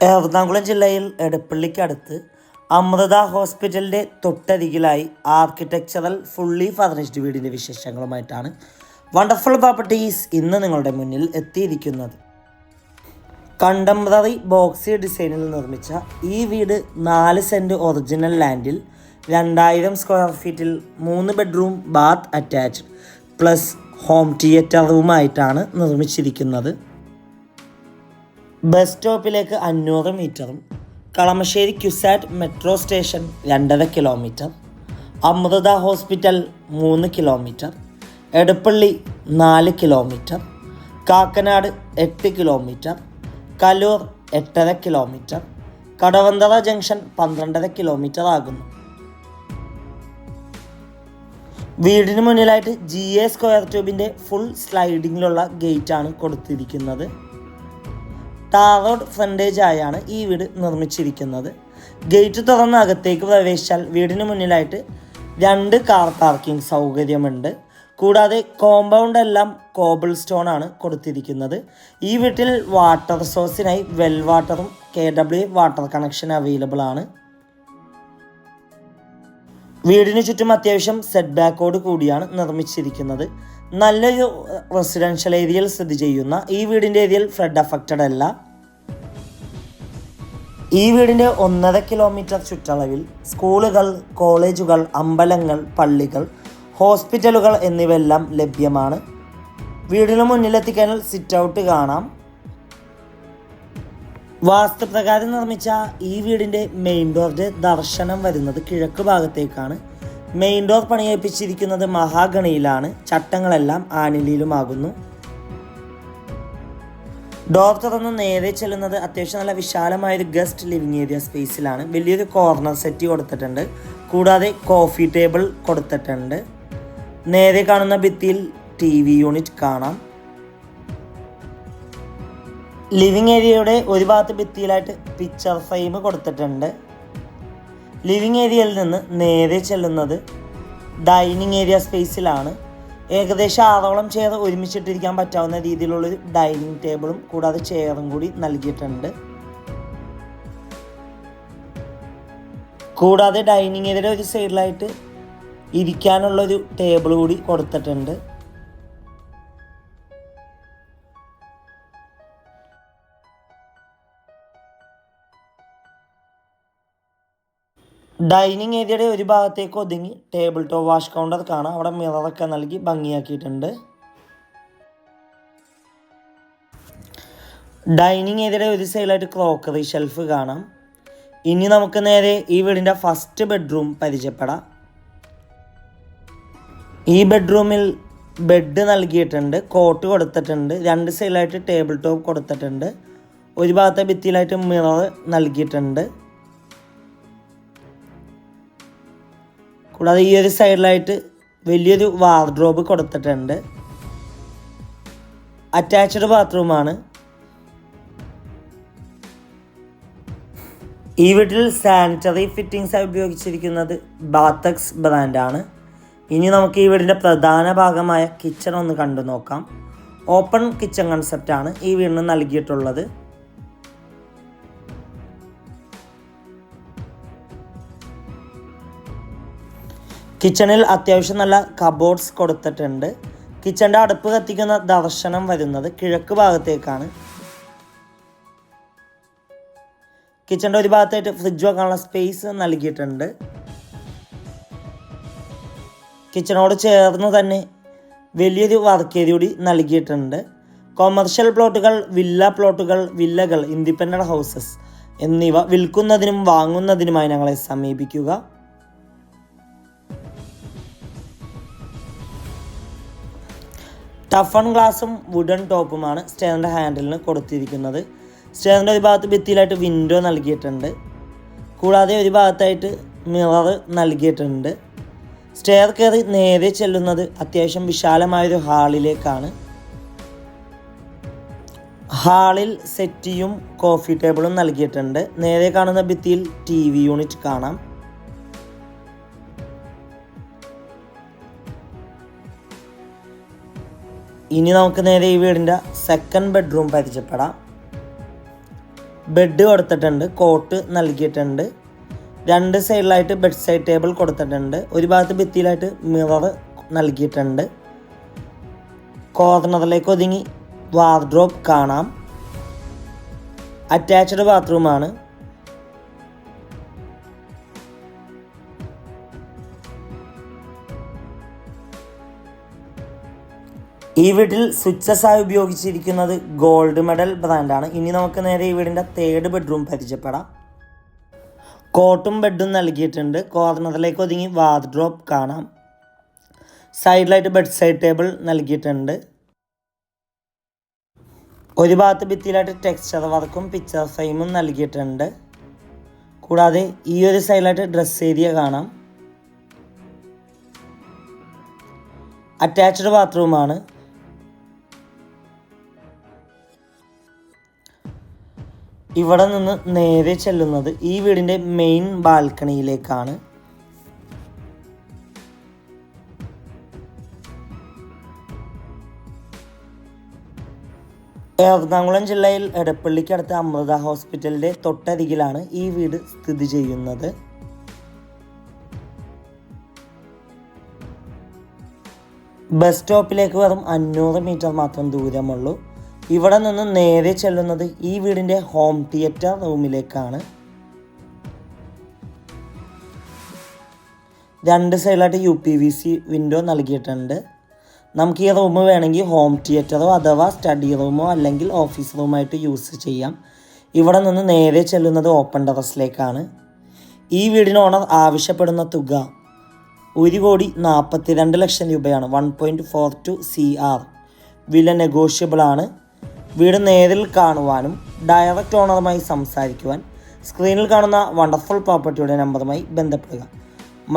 എറണാകുളം ജില്ലയിൽ എടപ്പള്ളിക്കടുത്ത് അമൃത ഹോസ്പിറ്റലിൻ്റെ തൊട്ടരികിലായി architectural fully furnished വീടിൻ്റെ വിശേഷങ്ങളുമായിട്ടാണ് വണ്ടർഫുൾ പ്രോപ്പർട്ടീസ് ഇന്ന് നിങ്ങളുടെ മുന്നിൽ എത്തിയിരിക്കുന്നത്. കണ്ടംപററി ബോക്സി ഡിസൈനിൽ നിർമ്മിച്ച ഈ വീട് 4 സെൻറ്റ് ഒറിജിനൽ ലാൻഡിൽ 2000 സ്ക്വയർ ഫീറ്റിൽ 3 bedroom bath attached plus home theatre റൂമായിട്ടാണ് നിർമ്മിച്ചിരിക്കുന്നത്. ബസ് സ്റ്റോപ്പിലേക്ക് 500 മീറ്ററും Kalamassery Cusat metro station 2.5 kilometre, Amrita hospital 3 kilometre, Edappally 4 kilometre, Kakkanad 8 kilometre, Kaloor 8.5 kilometre, Kadavanthra junction 12.5 kilometre ആകുന്നു. വീടിന് മുന്നിലായിട്ട് GA സ്ക്വയർ ട്യൂബിൻ്റെ ഫുൾ സ്ലൈഡിങ്ങിലുള്ള ഗേറ്റാണ് കൊടുത്തിരിക്കുന്നത്. ടാർ റോഡ് ഫ്രണ്ടേജ് ആയാണ് ഈ വീട് നിർമ്മിച്ചിരിക്കുന്നത്. ഗേറ്റ് തുറന്ന് അകത്തേക്ക് പ്രവേശിച്ചാൽ വീടിന് മുന്നിലായിട്ട് 2 കാർ പാർക്കിംഗ് സൗകര്യമുണ്ട്. കൂടാതെ കോമ്പൗണ്ട് എല്ലാം കോബിൾ സ്റ്റോൺ ആണ് കൊടുത്തിരിക്കുന്നത്. ഈ വീട്ടിൽ വാട്ടർ സോഴ്സിനായി വെൽ വാട്ടറും KW വാട്ടർ കണക്ഷൻ അവൈലബിൾ ആണ്. വീടിന് ചുറ്റും അത്യാവശ്യം സെറ്റ് ബാക്കോട് കൂടിയാണ് നിർമ്മിച്ചിരിക്കുന്നത്. നല്ലൊരു റെസിഡൻഷ്യൽ ഏരിയയിൽ സ്ഥിതി ചെയ്യുന്ന ഈ വീടിൻ്റെ ഏരിയയിൽ ഫ്ലഡ് അഫക്റ്റഡ് അല്ല. ഈ വീടിൻ്റെ 1.5 കിലോമീറ്റർ ചുറ്റളവിൽ സ്കൂളുകൾ, കോളേജുകൾ, അമ്പലങ്ങൾ, പള്ളികൾ, ഹോസ്പിറ്റലുകൾ എന്നിവയെല്ലാം ലഭ്യമാണ്. വീടിന് മുന്നിലെത്തിക്കഴിഞ്ഞാൽ സിറ്റ് ഔട്ട് കാണാം. വാസ്തുപ്രകാരം നിർമ്മിച്ച ഈ വീടിൻ്റെ മെയിൻ ഡോറിൻ്റെ ദർശനം വരുന്നത് കിഴക്ക് ഭാഗത്തേക്കാണ്. മെയിൻ ഡോർ പണിയേൽപ്പിച്ചിരിക്കുന്നത് മഹാഗണിയിലാണ്. ചട്ടങ്ങളെല്ലാം ആനിലിയിലുമാകുന്നു. ഡോർ തുറന്ന് നേരെ ചെല്ലുന്നത് അത്യാവശ്യം നല്ല വിശാലമായൊരു ഗസ്റ്റ് ലിവിങ് ഏരിയ സ്പേസിലാണ്. വലിയൊരു കോർണർ സെറ്റ് കൊടുത്തിട്ടുണ്ട്. കൂടാതെ കോഫി ടേബിൾ കൊടുത്തിട്ടുണ്ട്. നേരെ കാണുന്ന ഭിത്തിയിൽ TV യൂണിറ്റ് കാണാം. ലിവിങ് ഏരിയയുടെ ഒരു ഭാഗത്ത് ഭിത്തിയിലായിട്ട് പിക്ചർ ഫ്രെയിം കൊടുത്തിട്ടുണ്ട്. ലിവിങ് ഏരിയയിൽ നിന്ന് നേരെ ചെല്ലുന്നത് ഡൈനിങ് ഏരിയ സ്പേസിലാണ്. ഏകദേശം 6ഓളം ചെയർ ഒരുമിച്ചിട്ടിരിക്കാൻ പറ്റാവുന്ന രീതിയിലുള്ളൊരു ഡൈനിങ് ടേബിളും കൂടാതെ ചെയറും കൂടി നൽകിയിട്ടുണ്ട്. കൂടാതെ ഡൈനിങ് ഏരിയയുടെ ഒരു സൈഡിലായിട്ട് ഇരിക്കാനുള്ളൊരു ടേബിൾ കൂടി കൊടുത്തിട്ടുണ്ട്. ഡൈനിങ് ഏരിയയുടെ ഒരു ഭാഗത്തേക്ക് ഒതുങ്ങി ടേബിൾ ടോപ്പ് വാഷ് കൗണ്ടർ കാണാം. അവിടെ മിററൊക്കെ നൽകി ഭംഗിയാക്കിയിട്ടുണ്ട്. ഡൈനിങ് ഏരിയയുടെ ഒരു സൈഡിലായിട്ട് ക്രോക്കറി ഷെൽഫ് കാണാം. ഇനി നമുക്ക് നേരെ ഈ വീടിൻ്റെ ഫസ്റ്റ് ബെഡ്റൂം പരിചയപ്പെടാം. ഈ ബെഡ്റൂമിൽ ബെഡ് നൽകിയിട്ടുണ്ട്. കോട്ട് കൊടുത്തിട്ടുണ്ട്. 2 സൈഡിലായിട്ട് ടേബിൾ ടോപ്പ് കൊടുത്തിട്ടുണ്ട്. ഒരു ഭാഗത്തെ ഭിത്തിയിലായിട്ട് മിറർ നൽകിയിട്ടുണ്ട്. കൂടാതെ ഈ ഒരു സൈഡിലായിട്ട് വലിയൊരു വാർഡ്രോബ് കൊടുത്തിട്ടുണ്ട്. അറ്റാച്ച്ഡ് ബാത്റൂമാണ്. ഈ വീട്ടിൽ സാനിറ്ററി ഫിറ്റിംഗ്സ് ഉപയോഗിച്ചിരിക്കുന്നത് ബാത്തക്സ് ബ്രാൻഡാണ്. ഇനി നമുക്ക് ഈ വീടിൻ്റെ പ്രധാന ഭാഗമായ കിച്ചൺ ഒന്ന് കണ്ടു നോക്കാം. ഓപ്പൺ കിച്ചൺ കൺസെപ്റ്റാണ് ഈ വീടിന് നൽകിയിട്ടുള്ളത്. കിച്ചണിൽ അത്യാവശ്യം നല്ല കബോർഡ്സ് കൊടുത്തിട്ടുണ്ട്. കിച്ചണിൻ്റെ അടുപ്പ് കത്തിക്കുന്ന ദർശനം വരുന്നത് കിഴക്ക് ഭാഗത്തേക്കാണ്. കിച്ചണിൻ്റെ ഒരു ഭാഗത്തായിട്ട് ഫ്രിഡ്ജ് വെക്കാനുള്ള സ്പേസ് നൽകിയിട്ടുണ്ട്. കിച്ചണോട് ചേർന്ന് തന്നെ വലിയൊരു വർക്ക് ഏരിയ കൂടി നൽകിയിട്ടുണ്ട്. കൊമേർഷ്യൽ പ്ലോട്ടുകൾ, വില്ല പ്ലോട്ടുകൾ, വില്ലകൾ, ഇൻഡിപെൻഡൻറ്റ് ഹൗസസ് എന്നിവ വിൽക്കുന്നതിനും വാങ്ങുന്നതിനുമായി ഞങ്ങളെ സമീപിക്കുക. ടഫൺ ഗ്ലാസും വുഡൻ ടോപ്പുമാണ് സ്റ്റെയറിൻ്റെ ഹാൻഡിലിന് കൊടുത്തിരിക്കുന്നത്. സ്റ്റെയറിൻ്റെ ഒരു ഭാഗത്ത് ഭിത്തിയിലായിട്ട് വിൻഡോ നൽകിയിട്ടുണ്ട്. കൂടാതെ ഒരു ഭാഗത്തായിട്ട് മിറർ നൽകിയിട്ടുണ്ട്. സ്റ്റെയർ കയറി നേരെ ചെല്ലുന്നത് അത്യാവശ്യം വിശാലമായൊരു ഹാളിലേക്കാണ്. ഹാളിൽ സെറ്റിയും കോഫി ടേബിളും നൽകിയിട്ടുണ്ട്. നേരെ കാണുന്ന ഭിത്തിയിൽ TV യൂണിറ്റ് കാണാം. ഇനി നമുക്ക് നേരെ ഈ വീടിൻ്റെ സെക്കൻഡ് ബെഡ്റൂം പരിചയപ്പെടാം. ബെഡ് കൊടുത്തിട്ടുണ്ട്, കോട്ട് നൽകിയിട്ടുണ്ട്. 2 സൈഡിലായിട്ട് ബെഡ് സൈഡ് ടേബിൾ കൊടുത്തിട്ടുണ്ട്. ഒരു ഭാഗത്ത് ഭിത്തിയിലായിട്ട് മിറർ നൽകിയിട്ടുണ്ട്. കോർണറിലേക്ക് ഒതുങ്ങി വാർഡ്രോബ് കാണാം. അറ്റാച്ച്ഡ് ബാത്റൂമാണ്. ഈ വീട്ടിൽ സ്വിച്ചസ് ആയി ഉപയോഗിച്ചിരിക്കുന്നത് ഗോൾഡ് മെഡൽ ബ്രാൻഡാണ്. ഇനി നമുക്ക് നേരെ ഈ വീടിൻ്റെ 3rd ബെഡ്റൂം പരിചയപ്പെടാം. കോട്ടും ബെഡും നൽകിയിട്ടുണ്ട്. കോർണറിലേക്ക് ഒതുങ്ങി വാർഡ്രോബ് കാണാം. സൈഡിലായിട്ട് ബെഡ് സൈഡ് ടേബിൾ നൽകിയിട്ടുണ്ട്. ഒരു ഭാഗത്ത് ഭിത്തിയിലായിട്ട് ടെക്സ്ചർ വർക്കും പിക്ചർ ഫ്രെയിമും നൽകിയിട്ടുണ്ട്. കൂടാതെ ഈ ഒരു സൈഡിലായിട്ട് ഡ്രസ് ഏരിയ കാണാം. അറ്റാച്ച്ഡ് ബാത്റൂമാണ്. ഇവിടെ നിന്ന് നേരെ ചെല്ലുന്നത് ഈ വീടിൻ്റെ മെയിൻ ബാൽക്കണിയിലേക്കാണ്. എറണാകുളം ജില്ലയിൽ എടപ്പള്ളിക്കടുത്ത് അമൃത ഹോസ്പിറ്റലിൻ്റെ തൊട്ടരികിലാണ് ഈ വീട് സ്ഥിതി ചെയ്യുന്നത്. ബസ് സ്റ്റോപ്പിലേക്ക് വെറും 500 മീറ്റർ മാത്രം ദൂരമുള്ളൂ. ഇവിടെ നിന്ന് നേരെ ചെല്ലുന്നത് ഈ വീടിൻ്റെ ഹോം തിയേറ്റർ റൂമിലേക്കാണ്. 2 സൈഡിലായിട്ട് UPVC വിൻഡോ നൽകിയിട്ടുണ്ട്. നമുക്ക് ഈ റൂം വേണമെങ്കിൽ ഹോം തിയേറ്ററോ അഥവാ സ്റ്റഡി റൂമോ അല്ലെങ്കിൽ ഓഫീസ് റൂമായിട്ട് യൂസ് ചെയ്യാം. ഇവിടെ നിന്ന് നേരെ ചെല്ലുന്നത് ഓപ്പൺ ടെറസിലേക്കാണ്. ഈ വീടിന് ഓണർ ആവശ്യപ്പെടുന്ന തുക 1,42,00,000 രൂപയാണ്. 1.42 CR. വില നെഗോഷ്യബിളാണ്. വീട് നേരിൽ കാണുവാനും ഡയറക്റ്റ് ഓണറുമായി സംസാരിക്കുവാൻ സ്ക്രീനിൽ കാണുന്ന വണ്ടർഫുൾ പ്രോപ്പർട്ടിയുടെ നമ്പറുമായി ബന്ധപ്പെടുക.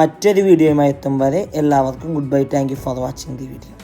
മറ്റൊരു വീഡിയോയുമായി എത്തും വരെ എല്ലാവർക്കും good bye. Thank you for watching the video.